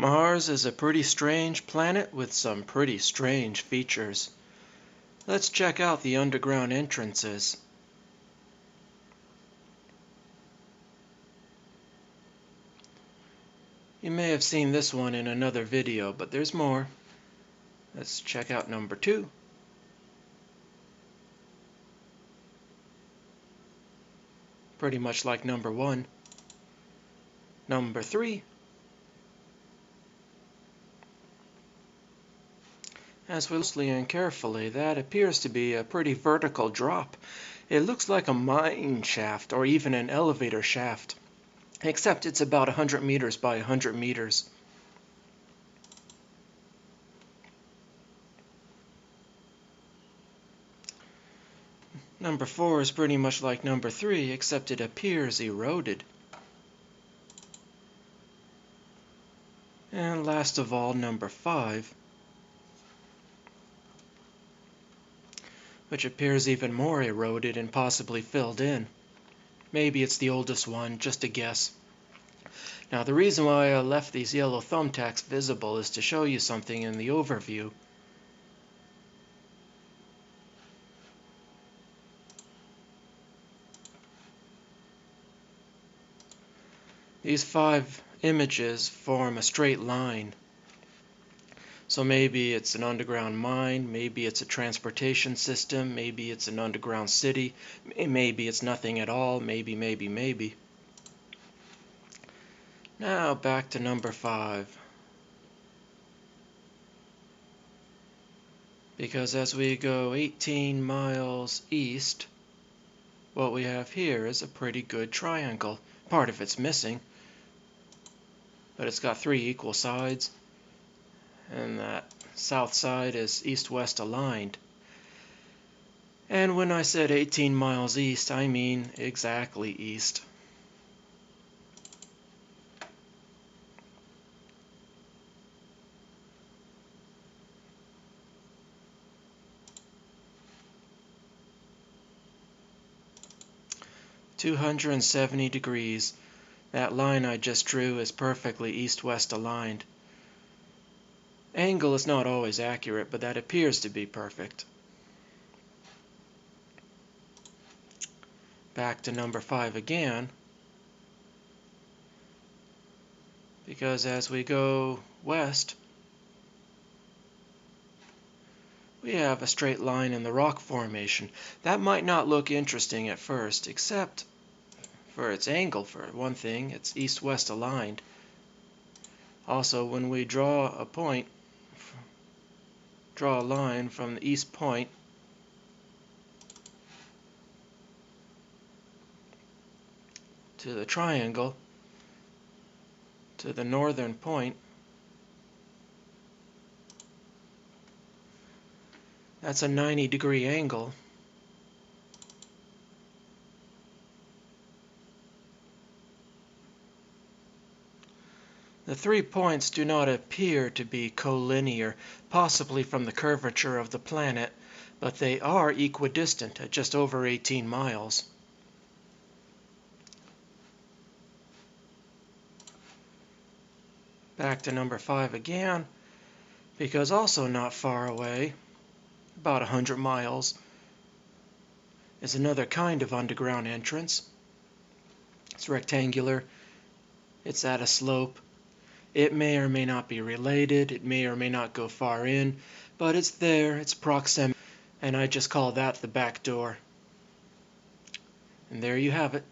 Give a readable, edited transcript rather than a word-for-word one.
Mars is a pretty strange planet with some pretty strange features. Let's check out the underground entrances. You may have seen this one in another video, but there's more. Let's check out number 2. Pretty much like number 1. Number 3. As we look closely and carefully, that appears to be a pretty vertical drop. It looks like a mine shaft or even an elevator shaft, except it's about 100 meters by 100 meters. Number 4 is pretty much like number 3, except it appears eroded. And last of all, number 5, which appears even more eroded and possibly filled in. Maybe it's the oldest one, just a guess. Now the reason why I left these yellow thumbtacks visible is to show you something in the overview. These 5 images form a straight line. So maybe it's an underground mine, maybe it's a transportation system, maybe it's an underground city, maybe it's nothing at all, maybe. Now back to number 5. Because as we go 18 miles east, what we have here is a pretty good triangle. Part of it's missing, but it's got 3 equal sides, and that south side is east-west aligned. And when I said 18 miles east, I mean exactly east. "270 degrees. That line I just drew is perfectly east-west aligned. Angle is not always accurate, but that appears to be perfect. Back to number 5 again, because as we go west, we have a straight line in the rock formation. That might not look interesting at first, except for its angle. For one thing, it's east-west aligned. Also, when we draw a line from the east point to the triangle to the northern point, that's a 90-degree angle. The 3 points do not appear to be collinear, possibly from the curvature of the planet, but they are equidistant at just over 18 miles. Back to number 5 again, because also not far away, about 100 miles, is another kind of underground entrance. It's rectangular, it's at a slope. It may or may not be related, it may or may not go far in, but it's there, it's proximity, and I just call that the back door. And there you have it.